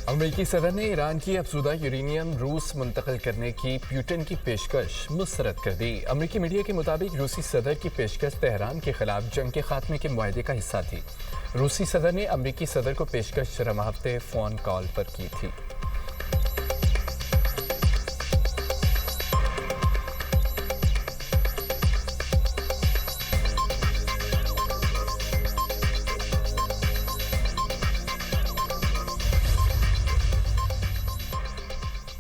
अमरीकी सदर ने ईरान की अफज़ूदा यूरेनियम रूस मुंतकिल करने की प्यूटन की पेशकश मुस्तरद कर दी। अमरीकी मीडिया के मुताबिक रूसी सदर की पेशकश तेहरान के खिलाफ जंग के खात्मे के मुआहदे का हिस्सा थी। रूसी सदर ने अमरीकी सदर को पेशकश रम हफ्ते फ़ोन कॉल पर की थी।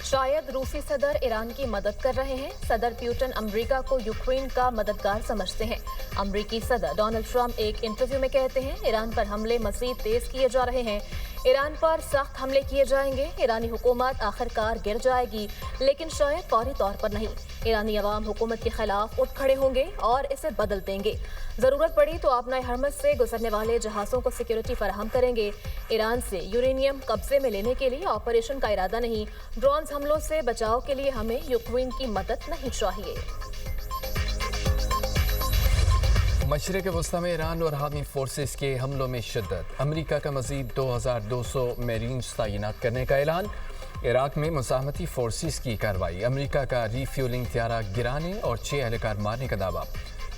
शायद रूसी सदर ईरान की मदद कर रहे हैं। सदर प्यूटन अमेरिका को यूक्रेन का मददगार समझते हैं। अमेरिकी सदर डोनाल्ड ट्रंप एक इंटरव्यू में कहते हैं, ईरान पर हमले मज़ीद तेज किए जा रहे हैं। ईरान पर सख्त हमले किए जाएंगे। ईरानी हुकूमत आखिरकार गिर जाएगी, लेकिन शायद फौरी तौर पर नहीं। ईरानी अवाम हुकूमत के खिलाफ उठ खड़े होंगे और इसे बदल देंगे। ज़रूरत पड़ी तो अपना हरमज से गुजरने वाले जहाज़ों को सिक्योरिटी फराहम करेंगे। ईरान से यूरेनियम कब्जे में लेने के लिए ऑपरेशन का इरादा नहीं। ड्रोन हमलों से बचाव के लिए हमें यूक्रेन की मदद नहीं चाहिए। मशरिक़ वस्ती में ईरान और हामी फोर्सेस के हमलों में शिद्दत। अमेरिका का मज़ीद 2200 मेरीन्स तैनात करने का ऐलान। इराक में मुज़ाहमती फोर्सेस की कार्रवाई। अमेरिका का रीफ्यूलिंग त्यारा गिराने और 6 एहलकार मारने का दावा।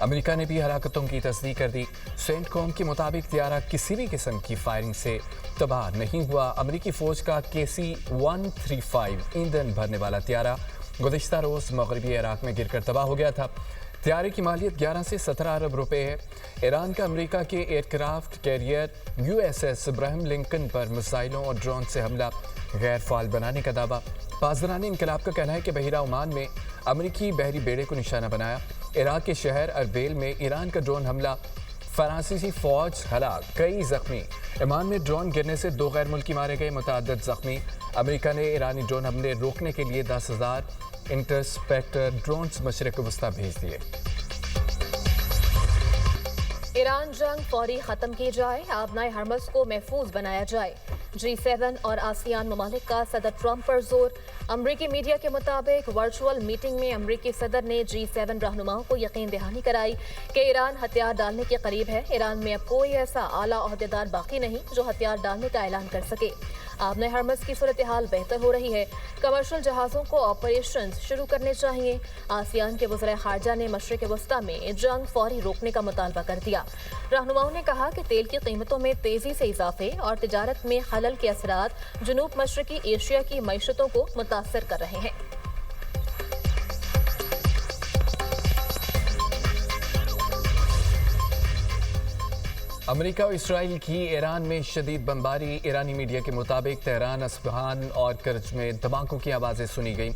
अमेरिका ने भी हलाकतों की तस्दीक कर दी। सेंटकॉम के मुताबिक त्यारा किसी भी किस्म की फायरिंग से तबाह नहीं हुआ। अमेरिकी फ़ौज का KC-135 ईंधन भरने वाला त्यारा गुज़िश्ता रोज़ मगरबी इराक में गिरकर तबाह हो गया था। त्यारे की मालियत 11 से 17 अरब रुपए है। ईरान का अमेरिका के aircraft carrier USS Ibrahim Lincoln पर मिसाइलों और ड्रोन से हमला गैर फाल बनाने का दावा। पासदारान इनकलाब का कहना है कि बहिरा ओमान में अमेरिकी बहरी बेड़े को निशाना बनाया। इराक के शहर अरबेल में ईरान का ड्रोन हमला, फ्रांसीसी फौज हलाक, कई जख्मी। ओमान में ड्रोन गिरने से 2 गैर मुल्की मारे गए, मुतअद्दिद जख्मी। अमेरिका ने ईरानी ड्रोन हमले रोकने के लिए 10,000 इंटरस्पेक्टर ड्रोन्स मशरिक़ वस्ती भेज दिए। ईरान जंग फौरी खत्म की जाए, आबनाए हरमज को महफूज बनाया जाए। G7 और आसियान ममालिक का सदर ट्रंप पर जोर। अमरीकी मीडिया के मुताबिक वर्चुअल मीटिंग में अमरीकी सदर ने G7 रहनुमाओं को यकीन दहानी कराई कि ईरान हथियार डालने के करीब है। ईरान में अब कोई ऐसा आला ओहदेदार बाकी नहीं जो हथियार डालने का ऐलान कर सके। आबने हरमज की सूरत हाल बेहतर हो रही है। कमर्शियल जहाज़ों को ऑपरेशन शुरू करने चाहिए। आसियान के वज़ीर ख़ारजा ने मशरिक़ वस्ती में जंग फौरी रोकने का मुतालबा कर दिया। रहनुमाओं ने कहा कि तेल की कीमतों में तेज़ी से इजाफे और तिजारत में खलल के असरात जनूब मशरक़ी एशिया की मईशतों को मुतासर कर रहे हैं। अमेरिका और इसराइल की ईरान में शदीद बमबारी। ईरानी मीडिया के मुताबिक तेहरान, अस्फहान और करज में धमाकों की आवाज़ें सुनी गई।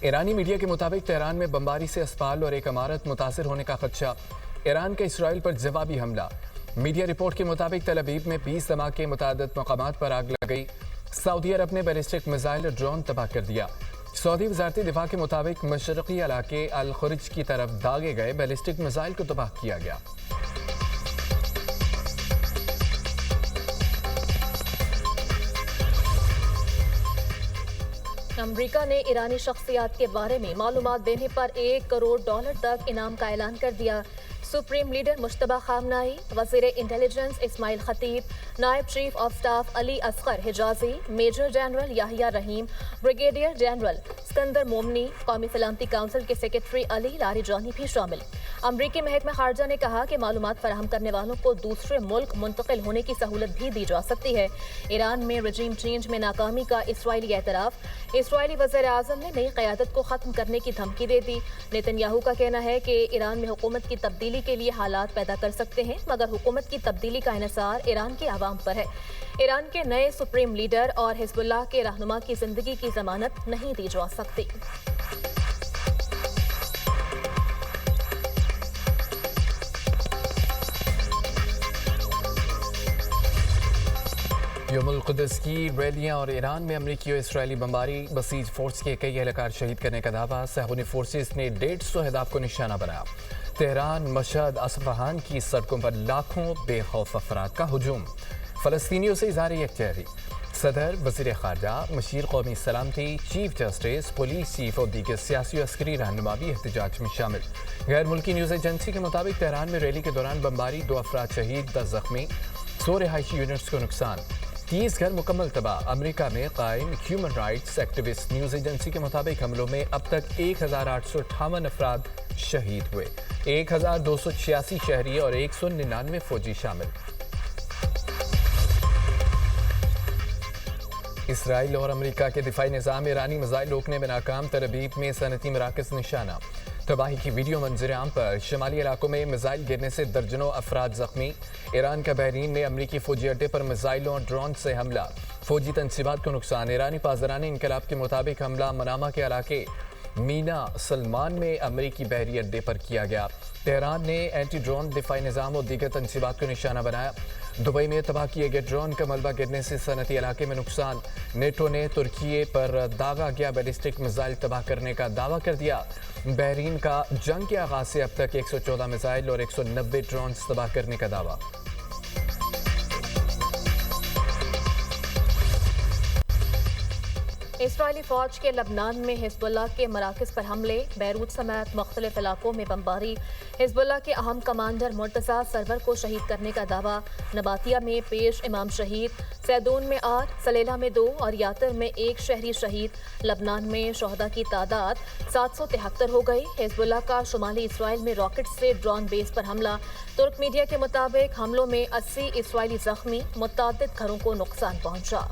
ईरानी मीडिया के मुताबिक तेहरान में बमबारी से अस्पताल और एक इमारत मुतासर होने का खदशा। ईरान का इसराइल पर जवाबी हमला। मीडिया रिपोर्ट के मुताबिक तल अवीव में 20 धमाके, मुतादिद मकामात पर आग लग गई। सऊदी अरब ने बैलिस्टिक मिसाइल और ड्रोन तबाह कर दिया। सऊदी वजारत दिफा के मुताबिक मशरक़ी इलाके अल खुरिज की तरफ दागे गए बैलिस्टिक मिसाइल को तबाह किया गया। अमरीका ने ईरानी शख्सियात के बारे में मालूमात देने पर $1 करोड़ तक इनाम का ऐलान कर दिया। सुप्रीम लीडर मुश्तबा खामनाई, वज़ीर इंटेलिजेंस इस्माइल खतीब, नायब chief of staff Ali Asghar Hijazi, major general Yahya Rahim, brigadier general Sikandar Momeni, कौमी सलामती काउंसिल के सेक्रेटरी अली लारीजानी भी शामिल। अमरीकी महकमा खारजा ने कहा कि मालूमात फराहम करने वालों को दूसरे मुल्क मुंतकिल होने की सहूलत भी दी जा सकती है। ईरान में रजीम चेंज में नाकामी का इसराइली एतराफ़। इसराइली वज़ीर आज़म ने नई क़यादत को ख़त्म करने की धमकी दे दी। नेतन्याहू का कहना है कि ईरान में हुकूमत की तब्दीली के लिए हालात पैदा कर सकते हैं, मगर हुकूमत की तब्दीली का इन्हिसार ईरान के अवाम पर है। ईरान के नए सुप्रीम लीडर और हिज़्बुल्लाह के रहनुमा की जिंदगी की जमानत नहीं दी जा सकती। यौमुल क़ुद्स की रैलियाँ और ईरान में अमरीकी और इसराइली बमबारी। बसीज फोर्स के कई एहलकार शहीद करने का दावा। सहूनी फोर्सेस ने 150 अहदाफ को निशाना बनाया। तेहरान, मशहद, अस्फहान की सड़कों पर लाखों बेखौफ अफराद का हुजूम। फ़लस्तीनियों से इज़हार यकजहती। सदर, वज़ीर ख़ारजा, मशीर कौमी सलामती, चीफ जस्टिस, पुलिस चीफ और दीगर सियासी और अस्करी रहनुमा भी एहतजाज में शामिल। गैर मुल्की न्यूज़ एजेंसी के मुताबिक तेहरान में रैली के दौरान बमबारी, 2 अफराद शहीद, 10 जख्मी, 100 रिहायशी यूनिट्स को नुकसान। 30 घर मुकम्मल तबाह। अमेरिका में कायम human rights activist news agency के मुताबिक हमलों में अब तक 1858 अफराद शहीद हुए। 1286 शहरी और 199 फौजी शामिल। इसराइल और अमेरिका के दिफाई निज़ाम ईरानी मिसाइल रोकने में नाकाम। तरबीब में सनती मराकज़ निशाना। तबाही की वीडियो मंजर आम पर। शमाली इलाकों में मिसाइल गिरने से दर्जनों अफराद जख्मी। ईरान का बहरीन में अमरीकी फौजी अड्डे पर मिसाइलों और ड्रोन से हमला। फौजी तनसीबात को नुकसान। ईरानी पासदारानी इनकलाब के मुताबिक हमला मनामा के इलाके मीना सलमान में अमरीकी बहरी अड्डे पर किया गया। तेहरान ने एंटी ड्रोन दिफाई निज़ाम और दीगर तनसीबात को निशाना बनाया। दुबई में तबाह किए गए ड्रोन का मलबा गिरने से सनती इलाके में नुकसान। नेटो ने तुर्की पर दागा गया बैलिस्टिक मिसाइल तबाह करने का दावा कर दिया। बहरीन का जंग के आगाज से अब तक 114 मिसाइल और 190 ड्रोन तबाह करने का दावा। इसराइली फौज के लबनान में हिजबुल्लाह के मराकज़ पर हमले। बैरूत समेत मुख्तलिफ इलाकों में बमबारी। हिजबुल्लाह के अहम कमांडर मुर्तज़ा सरवर को शहीद करने का दावा। नबातिया में पेश इमाम शहीद। सैदून में 8, सलेला में 2 और यातर में 1 शहरी शहीद। लबनान में शहदा की तादाद 773 हो गई। हिजबुल्लाह का शुमाली इसराइल में रॉकेट से ड्रोन बेस पर हमला। तुर्क मीडिया के मुताबिक हमलों में 80 इसराइली जख्मी। मुतअद्दिद घरों को नुकसान पहुंचा।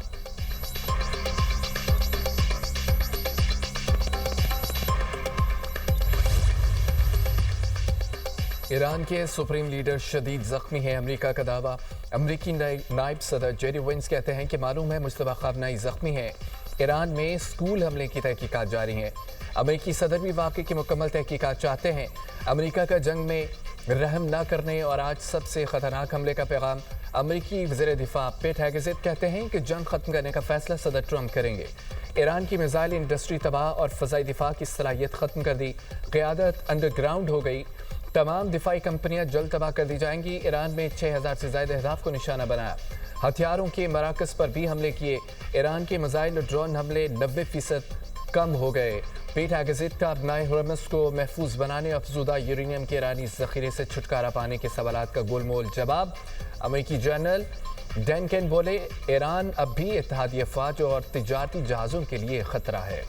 ईरान के सुप्रीम लीडर शदीद जख्मी है। अमेरिका का दावा। अमेरिकी नायब सदर जेरी वेंस कहते हैं कि मालूम है मुश्तबा खामनेई जख्मी है। ईरान में स्कूल हमले की तहकीकात जारी हैं। अमेरिकी सदर भी वाक़े की मुकम्मल तहकीकात चाहते हैं। अमेरिका का जंग में रहम न करने और आज सबसे ख़तरनाक हमले का पैगाम। अमेरिकी वज़ीर दिफा पेट हेगेज़ेट कहते हैं कि जंग ख़त्म करने का फैसला सदर ट्रंप करेंगे। ईरान की मिसाइल इंडस्ट्री तबाह और फ़ज़ाई दिफा की सलाहियत ख़त्म कर दी। क़यादत अंडरग्राउंड हो गई। तमाम दिफाई कंपनियां जल्द तबाह कर दी जाएंगी। ईरान में 6000 से ज़्यादा अहदाफ को निशाना बनाया। हथियारों के मराकज़ पर भी हमले किए। ईरान के मिसाइल और ड्रोन हमले 90% कम हो गए। पेट हेगेज़ेट का अपनाए हुरमस को महफूज बनाने अफजूदा यूरेनियम के ईरानी ज़ख़ीरे से छुटकारा पाने के सवालात का गोलमोल जवाब। अमेरिकी जनरल डैनकेन बोले ईरान अब भी इत्तेहादी अफ़वाज और तिजारती जहाज़ों के लिए ख़तरा है।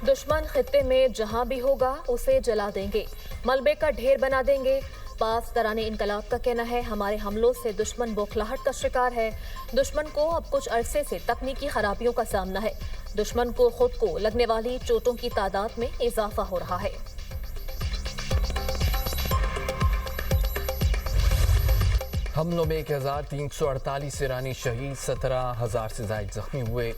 दुश्मन खित्ते में जहां भी होगा उसे जला देंगे, मलबे का ढेर बना देंगे। पासदाराने इनकलाब का कहना है हमारे हमलों से दुश्मन बौखलाहट का शिकार है। दुश्मन को अब कुछ अरसे से तकनीकी खराबियों का सामना है। दुश्मन को खुद को लगने वाली चोटों की तादाद में इजाफा हो रहा है। हमलों में 1348 ईरानी शहीद, 17,000 से ज़ायद जख्मी हुए।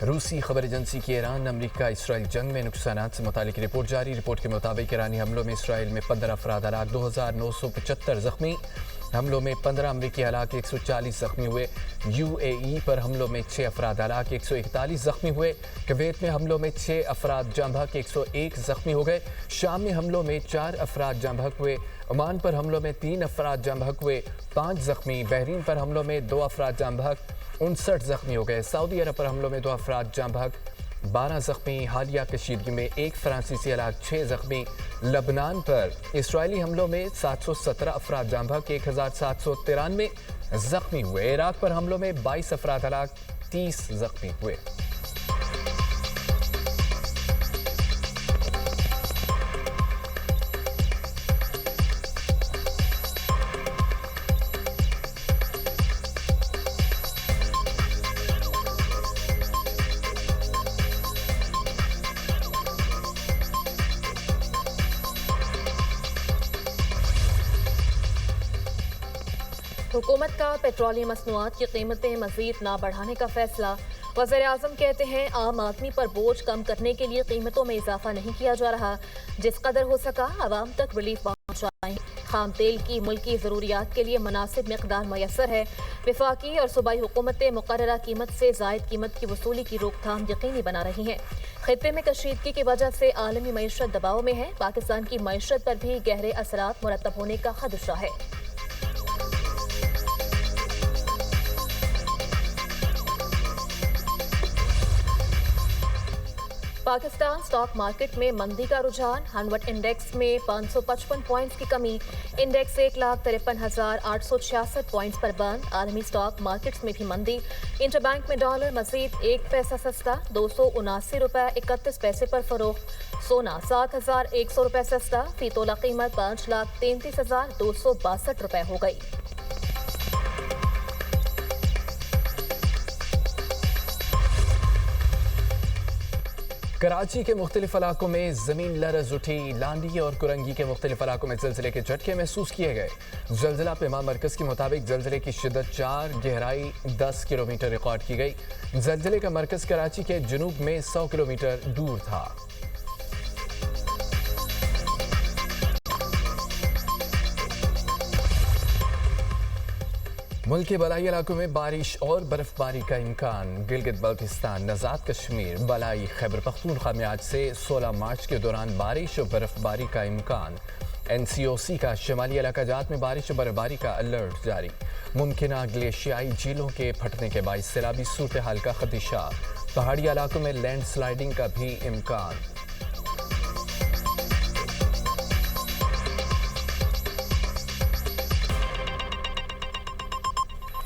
रूसी खबर एजेंसी की ईरान अमेरिका इसराइल जंग में नुकसानात से मुतालिक रिपोर्ट जारी। रिपोर्ट के मुताबिक ईरानी हमलों में इसराइल में 15 अफराद हलाक, 2975 जख्मी। हमलों में 15 अमरीकी हलाक, 140 जख्मी हुए। UAE पर हमलों में 6 अफराद हलाक, 141 जख्मी हुए। कुवैत में हमलों में 6 अफराद जाँ बहक, 101 जख्मी हो गए। शाम में हमलों में 4 अफराद जाँ बहक हुए। ओमान पर हमलों में 3 अफराद जाँ बहक हुए, 5 जख्मी। बहरीन पर हमलों में 2 अफराद जाँ बहक, 59 जख्मी हो गए। सऊदी अरब पर हमलों में 2 अफराद जाँ बहक, 12 जख्मी। हालिया कशीदगी में 1 फ्रांसीसी हलाक, 6 जख्मी। लबनान पर इसराइली हमलों में 717 अफराद जाँ बहक, 1793 जख्मी हुए। इराक पर हमलों में 22 अफराद हलाक, 30 जख्मी हुए। हुकूमत का पेट्रोलियम मसनूआत की कीमतें मजीद ना बढ़ाने का फैसला। वज़ीर आज़म कहते हैं आम आदमी पर बोझ कम करने के लिए कीमतों में इजाफा नहीं किया जा रहा। जिस कदर हो सका आवाम तक रिलीफ पहुँचाएं। खाम तेल की मुल्की ज़रूरियात के लिए मुनासिब मिक़दार मैसर है। वफाकी और सूबाई हुकूमतें मुकर्ररा कीमत से ज़ायद कीमत की वसूली की रोकथाम यकीनी बना रही हैं। खित्ते में कशीदगी की वजह से आलमी मईशत दबाव में है। पाकिस्तान की मईशत पर भी गहरे असरात मुरतब होने का खदशा है। पाकिस्तान स्टॉक मार्केट में मंदी का रुझान, हनवट इंडेक्स में 555 पॉइंट्स की कमी, इंडेक्स 1,53,866 पॉइंट्स पर बंद। आलमी स्टॉक मार्केट्स में भी मंदी, इंटरबैंक में डॉलर मजीद 1 पैसा सस्ता, 279 रुपए 31 पैसे पर फरोख्त। सोना 7,100 रुपए सस्ता, फी तोला कीमत 5,33,262 रुपए हो गई। कराची के मुख्तलिफ इलाकों में ज़मीन लरज़ उठी, लांडी और कुरंगी के मुख्तलिफ इलाकों में ज़लज़ले के झटके महसूस किए गए। ज़लज़ला पेमा मरकज़ के मुताबिक ज़लज़ले की शिद्दत 4, गहराई 10 किलोमीटर रिकॉर्ड की गई। ज़लज़ले का मरकज़ कराची के जनूब में 100 किलोमीटर दूर था। मुल्क के बलाई इलाकों में बारिश और बर्फबारी का इम्कान। गिलगित बल्तिस्तान, नजात कश्मीर, बलाई खैबर पख्तूनख्वा में आज से 16 मार्च के दौरान बारिश और बर्फबारी का इम्कान। NCOC का शिमाली इलाकाजात में बारिश और बर्फबारी का अलर्ट जारी। मुमकिन ग्लेशियाई झीलों के फटने के बाइस सैलाबी सूरत हाल का खदशा। पहाड़ी इलाकों में लैंड स्लाइडिंग का भी इम्कान।